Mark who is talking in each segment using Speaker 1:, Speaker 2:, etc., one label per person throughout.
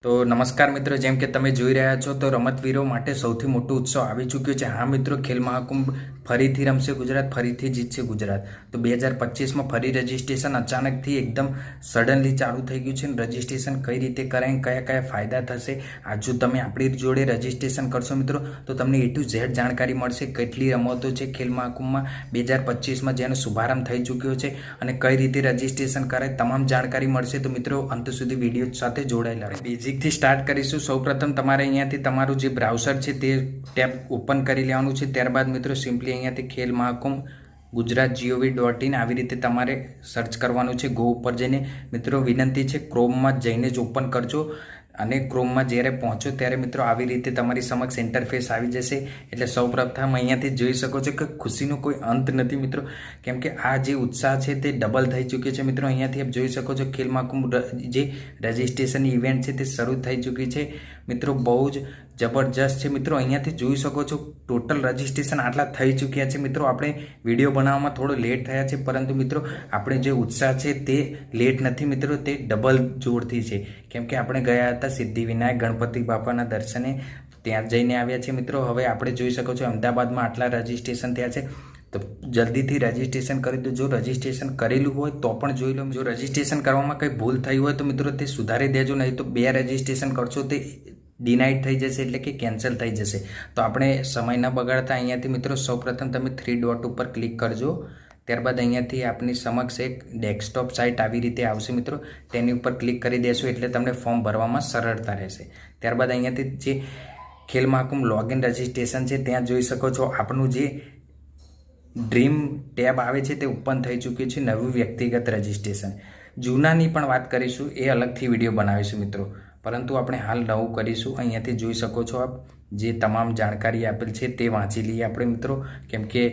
Speaker 1: તો નમસ્કાર મિત્રો, જેમ કે તમે જોઈ રહ્યા છો તો રમતવીરો માટે સૌથી મોટો ઉત્સવ આવી ચૂક્યો છે। હા મિત્રો, ખેલ મહાકુંભ ફરીથી રમશે ગુજરાત, ફરીથી જીતશે ગુજરાત। તો 2025માં ફરી રજિસ્ટ્રેશન અચાનકથી એકદમ સડનલી ચાલુ થઈ ગયું છે। રજિસ્ટ્રેશન કઈ રીતે કરાય, કયા કયા ફાયદા થશે, આ જો તમે આપણી જોડે રજિસ્ટ્રેશન કરશો મિત્રો તો તમને A to Z જાણકારી મળશે। કેટલી રમતો છે ખેલ મહાકુંભમાં 2025માં જેનો શુભારંભ થઈ ચૂક્યો છે અને કઈ રીતે રજિસ્ટ્રેશન કરાય, તમામ જાણકારી મળશે। તો મિત્રો અંત સુધી વિડીયો સાથે જોડાયેલા રહો। બેઝિકથી સ્ટાર્ટ કરીશું। સૌપ્રથમ તમારે અહીંયાથી તમારું જે બ્રાઉઝર છે તે ટેબ ઓપન કરી લેવાનું છે। ત્યારબાદ મિત્રો સિમ્પલી અહીંયાથી ખેલ મહાકુંભ gujarat.gov.in આવી રીતે તમારે સર્ચ કરવાનું છે। ગો ઉપર જઈને મિત્રો વિનંતી છે ક્રોમમાં જઈને જ ઓપન કરજો અને ક્રોમમાં જ્યારે પહોંચો ત્યારે મિત્રો આવી રીતે તમારી સમક્ષ ઇન્ટરફેસ આવી જશે। એટલે સૌપ્રથમ અહીંયાથી જોઈ શકો છો કે ખુશીનો કોઈ અંત નથી મિત્રો, કેમ કે આ જે ઉત્સાહ છે તે ડબલ થઈ ચૂક્યો છે મિત્રો। અહીંયાથી આપ જોઈ શકો છો ખેલ મહાકુંભ જે રજિસ્ટ્રેશન ઇવેન્ટ છે તે શરૂ થઈ ચૂકી છે મિત્રો, બહુ જ જબરજસ્ત છે મિત્રો। અહીંયાથી જોઈ શકો છો ટોટલ રજિસ્ટ્રેશન આટલા થઈ ચૂક્યા છે મિત્રો। આપણે વિડીયો બનાવવામાં થોડો લેટ થયા છે, પરંતુ મિત્રો આપણે જે ઉત્સાહ છે તે લેટ નથી મિત્રો, તે ડબલ જોરથી છે, કેમ કે આપણે ગયા હતા સિદ્ધિવિનાયક ગણપતિ બાપાના દર્શને, ત્યાં જઈને આવ્યા છે મિત્રો। હવે આપણે જોઈ શકો છો અમદાવાદમાં આટલા રજિસ્ટ્રેશન થયા છે, તો જલ્દીથી રજિસ્ટ્રેશન કરી દો। જો રજિસ્ટ્રેશન કરેલું હોય તો પણ જોઈ લો। જો રજિસ્ટ્રેશન કરવામાં કંઈ ભૂલ થઈ હોય તો મિત્રો તે સુધારી દેજો, નહીં તો 2 રજિસ્ટ્રેશન કરશો તે ડિનાઇડ થઈ જશે, એટલે કે કેન્સલ થઈ જશે। તો આપણે સમય ન બગાડતા અહીંયાથી મિત્રો સૌપ્રથમ તમે 3 ડોટ ઉપર ક્લિક કરજો। ત્યારબાદ અહીંયાથી આપની સમક્ષ એક ડેસ્કટોપ સાઇટ આવી રીતે આવશે મિત્રો, તેની ઉપર ક્લિક કરી દેશો એટલે તમને ફોર્મ ભરવામાં સરળતા રહેશે। ત્યારબાદ અહીંયાથી જે ખેલ મહાકુંભ લોગિન રજિસ્ટ્રેશન છે ત્યાં જોઈ શકો છો આપણું જે ડ્રીમ ટેબ આવે છે તે ઓપન થઈ ચૂક્યું છે, નવું વ્યક્તિગત રજિસ્ટ્રેશન। જૂનાની પણ વાત કરીશું, એ અલગથી વિડીયો બનાવીશું મિત્રો, પરંતુ આપણે હાલ નવું કરીશું। અહીંયાથી જોઈ શકો છો આપ જે તમામ જાણકારી આપેલ છે તે વાંચી લઈએ આપણે મિત્રો, કેમ કે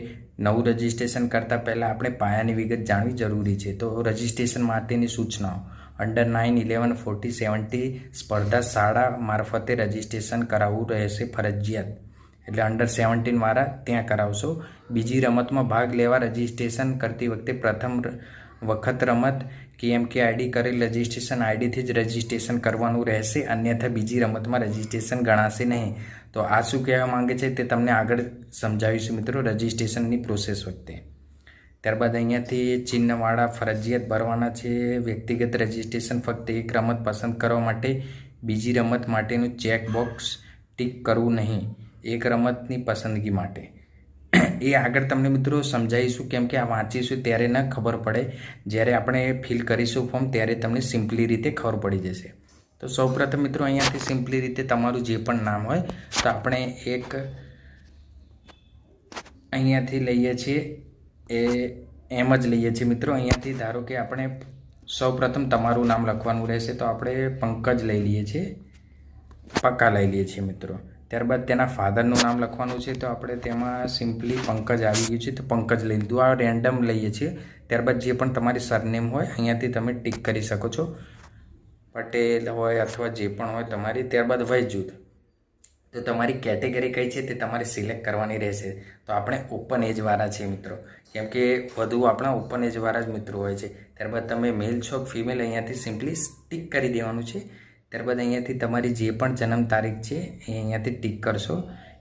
Speaker 1: નવું રજિસ્ટ્રેશન કરતાં પહેલાં આપણે પાયાની વિગત જાણવી જરૂરી છે। તો રજિસ્ટ્રેશન માટેની સૂચનાઓ: અંડર 9, 11, 14, 17 સ્પર્ધા શાળા મારફતે રજિસ્ટ્રેશન કરાવવું રહેશે ફરજિયાત, એટલે અંડર 17 વાળા ત્યાં કરાવશો। બીજી રમતમાં ભાગ લેવા રજિસ્ટ્રેશન કરતી વખતે પ્રથમ વખત રમત KMKID કરેલ રજિસ્ટ્રેશન આઈડીથી જ રજિસ્ટ્રેશન કરવાનું રહેશે, અન્યથા બીજી રમતમાં રજિસ્ટ્રેશન ગણાશે નહીં। તો આ શું કહેવા માંગે છે તે તમને આગળ સમજાવીશું મિત્રો રજિસ્ટ્રેશનની પ્રોસેસ વખતે। ત્યારબાદ અહીંયાથી ચિહ્નવાળા ફરજિયાત ભરવાના છે। વ્યક્તિગત રજિસ્ટ્રેશન ફક્ત એક રમત પસંદ કરવા માટે, બીજી રમત માટેનું ચેકબોક્સ ટિક કરવું નહીં, એક રમતની પસંદગી માટે। એ આગળ તમને મિત્રો સમજાવીશું, કેમ કે આ વાંચીશું ત્યારે ન ખબર પડે, જ્યારે આપણે ફિલ કરીશું ફોર્મ ત્યારે તમને સિમ્પલી રીતે ખબર પડી જશે। તો સૌપ્રથમ મિત્રો અહીંયાથી સિમ્પલી રીતે તમારું જે પણ નામ હોય તો આપણે એક અહીંયાથી લઈએ છીએ, એમ જ લઈએ છીએ મિત્રો। અહીંયાથી ધારો કે આપણે સૌપ્રથમ તમારું નામ લખવાનું રહેશે, તો આપણે પંકજ લઈ લઈએ છીએ, પક્કા લઈ લઈએ છીએ મિત્રો। ત્યારબાદ તેના ફાધરનું નામ લખવાનું છે, તો આપણે તેમાં સિમ્પલી પંકજ આવી ગયું છે તો પંકજ લઈ લીધું। આ રેન્ડમ લઈએ છીએ। ત્યારબાદ જે પણ તમારી સરનેમ હોય અહીંયાથી તમે ટિક કરી શકો છો, પટેલ હોય અથવા જે પણ હોય તમારી। ત્યારબાદ વય જૂથ, તો તમારી કેટેગરી કઈ છે તે તમારે સિલેક્ટ કરવાની રહેશે। તો આપણે ઓપન એજવાળા છે મિત્રો, કેમ કે વધુ આપણા ઓપન એજવાળા જ મિત્રો હોય છે। ત્યારબાદ તમે મેલ છો ફિમેલ અહીંયાથી સિમ્પલી ટિક કરી દેવાનું છે। ત્યારબાદ અહીંયાથી તમારી જે પણ જન્મ તારીખ છે એ અહીંયાથી ટિક કરશો,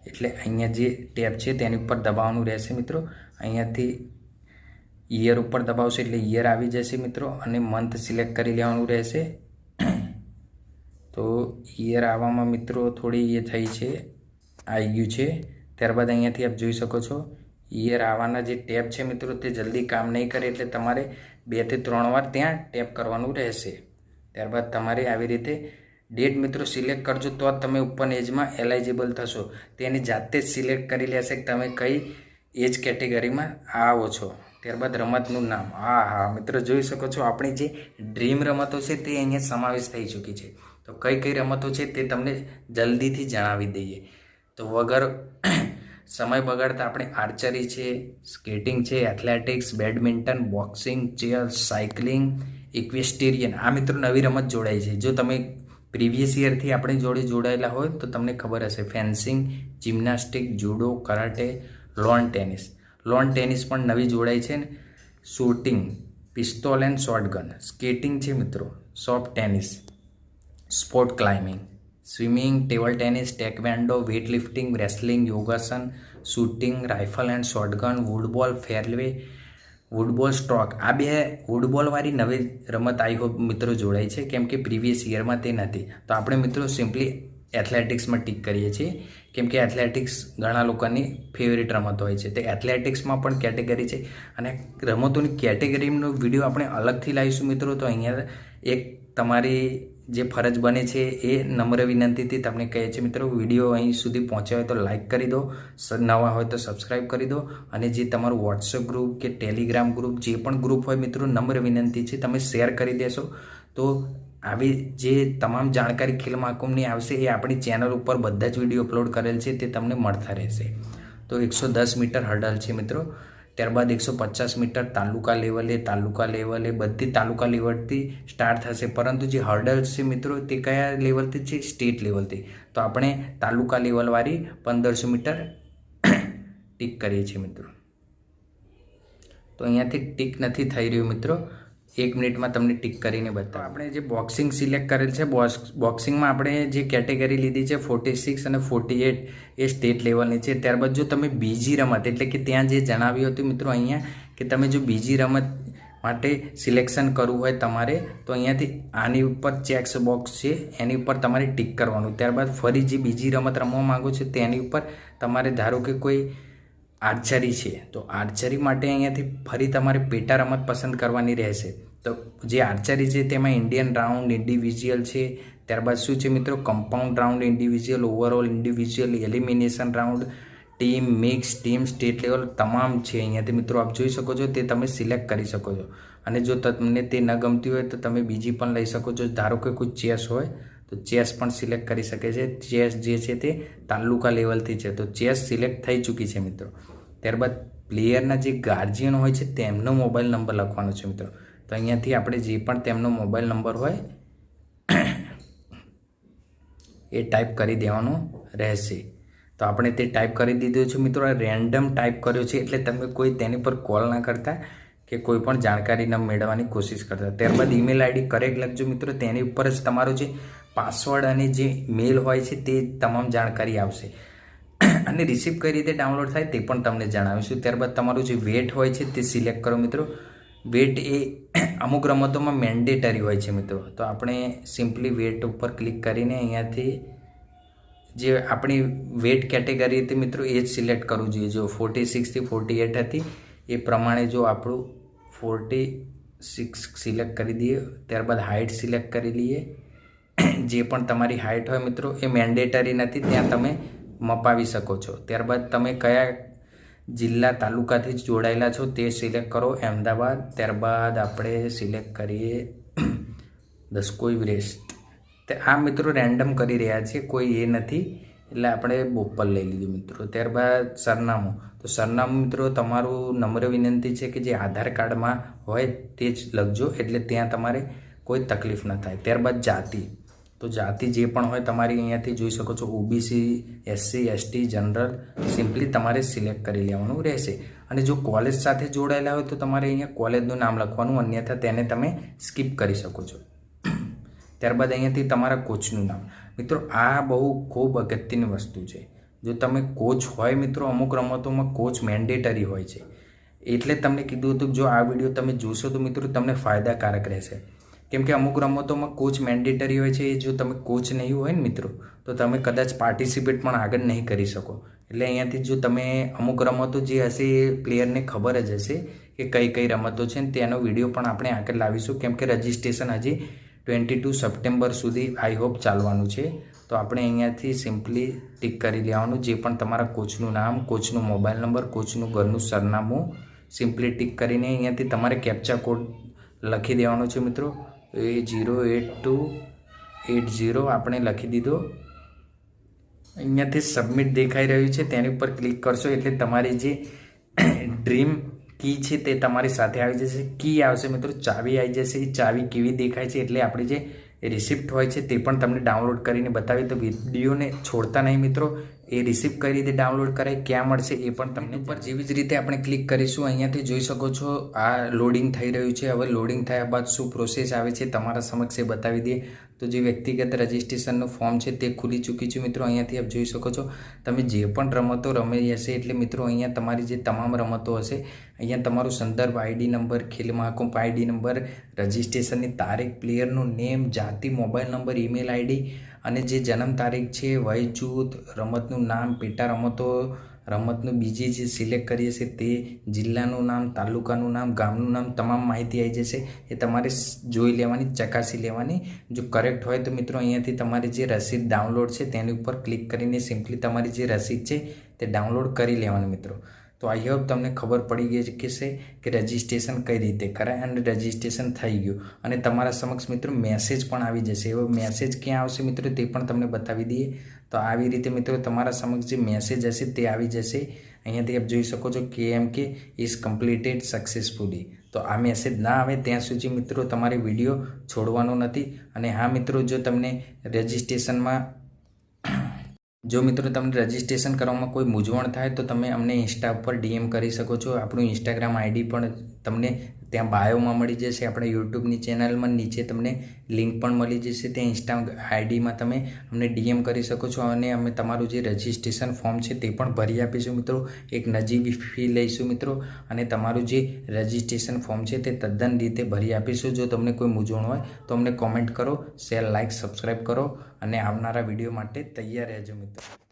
Speaker 1: એટલે અહીંયા જે ટેબ છે તેની ઉપર દબાવવાનું રહેશે મિત્રો। અહીંયાથી યર ઉપર દબાવશો એટલે યર આવી જશે મિત્રો, અને મંથ સિલેક્ટ કરી લેવાનું રહેશે। તો યર આવવામાં મિત્રો થોડી એ થઈ છે, આવી ગયું છે। ત્યારબાદ અહીંયાથી આપ જોઈ શકો છો યર આવવાના જે ટેબ છે મિત્રો તે જલ્દી કામ નહીં કરે, એટલે તમારે 2 થી 3 વાર ત્યાં ટેપ કરવાનું રહેશે। ત્યારબાદ તમારે આવી રીતે ડેટ મિત્રો સિલેક્ટ કરજો, તો જ તમે ઓપન એજમાં એલાઇજિબલ થશો। તેની જાતે જ સિલેક્ટ કરી લેશે કે તમે કઈ એજ કેટેગરીમાં આવો છો। ત્યારબાદ રમતનું નામ, હા મિત્રો જોઈ શકો છો આપણી જે ડ્રીમ રમતો છે તે અહીંયા સમાવેશ થઈ ચૂકી છે। તો કઈ કઈ રમતો છે તે તમને જલ્દીથી જણાવી દઈએ। તો વગર સમય બગાડતા આપણે આર્ચરી છે, સ્કેટિંગ છે, athletics, badminton, boxing, chess, cycling, equestrian, આ મિત્રો નવી રમત જોડાઈ છે। જો તમે પ્રીવિયસ યરથી આપણી જોડે જોડાયેલા હોય તો તમને ખબર હશે। Fencing, gymnastic, judo, karate, lawn tennis, lawn tennis પણ નવી જોડાઈ છે। Shooting, pistol and shotgun, skating છે મિત્રો, soft tennis, sport climbing, swimming, table tennis, taekwondo, weight lifting, wrestling, yogasana, shooting, rifle and shotgun, woodball, fairway, woodball stroke. આ બે વુડબોલવાળી નવી રમત આઈ હોપ મિત્રો જોડાઈ છે, કેમ કે પ્રીવિયસ યરમાં તે નથી. તો આપણે મિત્રો સિમ્પલી એથ્લેટિક્સમાં ટીક કરીએ છીએ, કેમ કે એથ્લેટિક્સ ઘણા લોકોની ફેવરેટ રમત હોય છે. તે એથ્લેટિક્સમાં પણ કેટેગરી છે અને રમતોની કેટેગરીનો વિડીયો આપણે અલગથી લાવીશું મિત્રો. તો અહીંયા એક તમારી જે ફરજ બને છે એ નમ્ર વિનંતીથી તમને કહે છે મિત્રો, વિડીયો અહીં સુધી પહોંચ્યો હોય તો લાઇક કરી દો, નવા હોય તો સબસ્ક્રાઈબ કરી દો, અને જે તમારું વોટ્સએપ ગ્રુપ કે ટેલિગ્રામ ગ્રુપ જે પણ ગ્રુપ હોય મિત્રો, નમ્ર વિનંતી છે તમે શેર કરી દેશો તો આવી જે તમામ જાણકારી ખેલ મહાકુંભની આવશે એ આપણી ચેનલ ઉપર બધા જ વિડીયો અપલોડ કરેલ છે તે તમને મળતા રહેશે. તો 110 મીટર હર્ડલ છે મિત્રો, ત્યારબાદ 150 મીટર તાલુકા લેવલે બધી તાલુકા લેવલથી સ્ટાર્ટ થશે, પરંતુ જે હર્ડલ છે મિત્રો તે કયા લેવલથી છે? સ્ટેટ લેવલથી. તો આપણે તાલુકા લેવલવાળી 1500 મીટર ટીક કરીએ છીએ મિત્રો. તો અહીંયાથી ટીક નથી થઈ રહ્યું મિત્રો, 1 મિનિટમાં તમને ટિક કરીને બતાવો. આપણે જે બોક્સિંગ સિલેક્ટ કરેલ છે, બોક્સિંગમાં આપણે જે કેટેગરી લીધી છે 46 અને 48 એ સ્ટેટ લેવલની છે. ત્યારબાદ જો તમે બીજી રમત એટલે કે ત્યાં જે જણાવ્યું હતું મિત્રો અહીંયા કે તમે જો બીજી રમત માટે સિલેક્શન કરવું હોય તમારે, તો અહીંયાથી આની ઉપર ચેક્સ બોક્સ છે એની ઉપર તમારે ટિક કરવાનું. ત્યારબાદ ફરી જે બીજી રમત રમવા માંગો છો તેની ઉપર તમારે ધારો કે કોઈ આર્ચરી છે તો આર્ચરી માટે અહીંયાથી ફરી તમારે પેટા રમત પસંદ કરવાની રહેશે. તો જે આર્ચરી છે તેમાં ઇન્ડિયન રાઉન્ડ, ઇન્ડિવિજ્યુઅલ છે, ત્યારબાદ શું છે મિત્રો compound round, individual, overall, individual, elimination round, team, mix, team, state level તમામ છે. અહીંયાથી મિત્રો આપ જોઈ શકો છો, તે તમે સિલેક્ટ કરી શકો છો. અને જો તમને તે ન ગમતી હોય તો તમે બીજી પણ લઈ શકો છો. ધારો કે કોઈ ચેસ હોય તો ચેસ પણ સિલેક્ટ કરી શકે છે. ચેસ જે છે તે તાલુકા લેવલથી છે, તો ચેસ સિલેક્ટ થઈ ચૂકી છે મિત્રો. ત્યારબાદ પ્લેયરના જે ગાર્જિયન હોય છે તેમનો મોબાઈલ નંબર લખવાનો છે મિત્રો. તો અહીંયાથી આપણે જે પણ તેમનો મોબાઈલ નંબર હોય એ ટાઈપ કરી દેવાનો રહેશે. તો આપણે તે ટાઈપ કરી દીધું છે મિત્રો. આ રેન્ડમ ટાઈપ કર્યો છે એટલે તમે કોઈ તેની પર કોલ ના કરતા કે કોઈ પણ જાણકારી ન મેળવવાની કોશિશ કરતા. ત્યારબાદ ઈમેલ આઈડી કરેક્ટ લખજો મિત્રો, તેની ઉપર જ તમારો જે પાસવર્ડ અને જે મેલ હોય છે તે તમામ જાણકારી આવશે. અને રિસીપ કઈ રીતે ડાઉનલોડ થાય તે પણ તમને જણાવીશું. ત્યારબાદ તમારું જે વેટ હોય છે તે સિલેક્ટ કરો મિત્રો. વેટ એ અમુક રમતોમાં મેન્ડેટરી હોય છે મિત્રો, તો આપણે સિમ્પલી વેટ ઉપર ક્લિક કરીને અહીંયાથી જે આપણી વેટ કેટેગરી હતી મિત્રો એ જ સિલેક્ટ કરવું જોઈએ. જો 46 થી 48 હતી એ પ્રમાણે જો આપણું 46 સિલેક્ટ કરી દઈએ. ત્યારબાદ હાઇટ સિલેક્ટ કરી લઈએ. જે પણ તમારી હાઇટ હોય મિત્રો એ મેન્ડેટરી નથી, ત્યાં તમે મપાવી શકો છો. ત્યારબાદ તમે કયા જિલ્લા તાલુકાથી જોડાયેલા છો તે સિલેક્ટ કરો, અમદાવાદ. ત્યારબાદ આપણે સિલેક્ટ કરીએ દસકોઈ વેસ્ટ. આ મિત્રો રેન્ડમ કરી રહ્યા છે, કોઈ એ નથી એટલે આપણે બોપલ લઈ લીધું મિત્રો. ત્યારબાદ સરનામું, તો સરનામું મિત્રો તમારું નમ્ર વિનંતી છે કે જે આધાર કાર્ડમાં હોય તે જ લખજો, એટલે ત્યાં તમારે કોઈ તકલીફ ન થાય. ત્યારબાદ જાતિ, તો જાતિ જે પણ હોય તમારી અહીંયાથી જોઈ શકો છો, OBC, SC, ST, general simply તમારે સિલેક્ટ કરી લેવાનું રહેશે. અને જો કોલેજ સાથે જોડાયેલા હોય તો તમારે અહીંયા કોલેજનું નામ લખવાનું, અન્યથા તેને તમે સ્કીપ કરી શકો છો. ત્યારબાદ અહીંયાથી તમારા કોચનું નામ. મિત્રો આ બહુ ખૂબ અગત્યની વસ્તુ છે. જો તમે કોચ હોય મિત્રો, અમુક રમતોમાં કોચ મેન્ડેટરી હોય છે, એટલે તમને કીધું હતું જો આ વિડીયો તમે જોશો તો મિત્રો તમને ફાયદાકારક રહેશે. કેમ કે અમુક રમતોમાં કોચ મેન્ડેટરી હોય છે, જો તમે કોચ નહીં હોય ને મિત્રો તો તમે કદાચ પાર્ટિસિપેટ પણ આગળ નહીં કરી શકો. એટલે અહીંયાથી જો તમે અમુક રમતો જે હશે એ પ્લેયરને ખબર જ હશે કે કઈ કઈ રમતો છે, તેનો વિડીયો પણ આપણે આગળ લાવીશું. કેમ કે રજિસ્ટ્રેશન હજી 22 સપ્ટેમ્બર સુધી આઈ હોપ ચાલવાનું છે. તો આપણે અહીંયાથી સિમ્પલી ટિક કરી લેવાનું. જે પણ તમારા કોચનું નામ, કોચનો મોબાઈલ નંબર, કોચનું ઘરનું સરનામું સિમ્પલી ટિક કરીને અહીંયાથી તમારે કેપ્ચા કોડ લખી દેવાનો છે મિત્રો. એ 08280 આપણે લખી દીધો. અહીંયાથી સબમિટ દેખાઈ રહ્યું છે, તેની ઉપર ક્લિક કરશો એટલે તમારી જે ડ્રીમ કી છે તે તમારી સાથે આવી જશે. કી આવશે મિત્રો, ચાવી આવી જશે. એ ચાવી કેવી દેખાય છે એટલે આપણી જે રિસિપ્ટ હોય છે તે પણ તમને ડાઉનલોડ કરીને બતાવી. તો વિડીયોને છોડતા નહીં મિત્રો, એ રિસિપ્ટ કઈ રીતે ડાઉનલોડ કરાય, ક્યાં મળશે એ પણ તમને ઉપર જેવી જ રીતે આપણે ક્લિક કરીશું. અહીંયાથી જોઈ શકો છો આ લોડિંગ થઈ રહ્યું છે. હવે લોડિંગ થયા બાદ શું પ્રોસેસ આવે છે તમારા સમક્ષ એ બતાવી દઈએ. તો જે વ્યક્તિગત રજિસ્ટ્રેશનનું ફોર્મ છે તે ખુલી ચૂક્યું છે મિત્રો। અહીંયાથી આપ જોઈ શકો છો તમે જે પણ રમતો રમી હશે એટલે મિત્રો અહીંયા તમારી જે તમામ રમતો હશે અહીંયા તમારું સંદર્ભ ID number, Khel Mahakumbh ID number, રજિસ્ટ્રેશનની તારીખ, પ્લેયરનું નેમ, જાતિ, મોબાઈલ નંબર, ઈમેલ આઈડી અને જે જન્મ તારીખ છે, વય જૂથ, રમતનું નામ, પેટા રમતો, રમતનું બીજી જે સિલેક્ટ કરીએ છીએ તે, જિલ્લાનું નામ, તાલુકાનું નામ, ગામનું નામ, તમામ માહિતી આવી જશે। એ તમારે જોઈ લેવાની, ચકાસી લેવાની। જો કરેક્ટ હોય તો મિત્રો અહીંયાથી તમારી જે રસીદ ડાઉનલોડ છે તેની ઉપર ક્લિક કરીને સિમ્પલી તમારી જે રસીદ છે તે ડાઉનલોડ કરી લેવાની મિત્રો। તો આઈ હોપ તમને ખબર પડી ગઈ છે કે રજિસ્ટ્રેશન કઈ રીતે કરાય અને રજિસ્ટ્રેશન થઈ ગયું અને તમારા સમક્ષ મિત્રો મેસેજ પણ આવી જશે। એવો મેસેજ ક્યાં આવશે મિત્રો તે પણ તમને બતાવી દઈએ। તો આવી રીતે મિત્રો તમારા સમક્ષ જે મેસેજ હશે તે આવી જશે। અહીંયાથી આપ જોઈ શકો છો KMK ઇઝ કમ્પ્લીટેડ સક્સેસફુલી। તો આ મેસેજ ના આવે ત્યાં સુધી મિત્રો તમારે વિડીયો છોડવાનો નથી। અને હા મિત્રો, જો તમને રજિસ્ટ્રેશનમાં રજિસ્ટ્રેશન કરવામાં કોઈ મૂંઝવણ થાય તો તમે અમને ઇન્સ્ટા ઉપર DM કરી શકો છો। આપણું ઇન્સ્ટાગ્રામ આઈડી પણ તમને ત્યાં બાયોમાં મળી જશે। આપણે યુટ્યુબની ચેનલમાં નીચે તમને લિંક પણ મળી જશે। તે ઇન્સ્ટા આઈડીમાં તમે અમને DM કરી શકો છો અને અમે તમારું જે રજિસ્ટ્રેશન ફોર્મ છે તે પણ ભરી આપીશું મિત્રો। એક નજીવી ફી લઈશું મિત્રો અને તમારું જે રજિસ્ટ્રેશન ફોર્મ છે તે તદ્દન રીતે ભરી આપીશું। જો તમને કોઈ મૂંઝવણ હોય તો અમને કોમેન્ટ કરો, શેર, લાઇક, સબસ્ક્રાઈબ કરો અને આવનારા વિડીયો માટે તૈયાર રહેજો મિત્રો।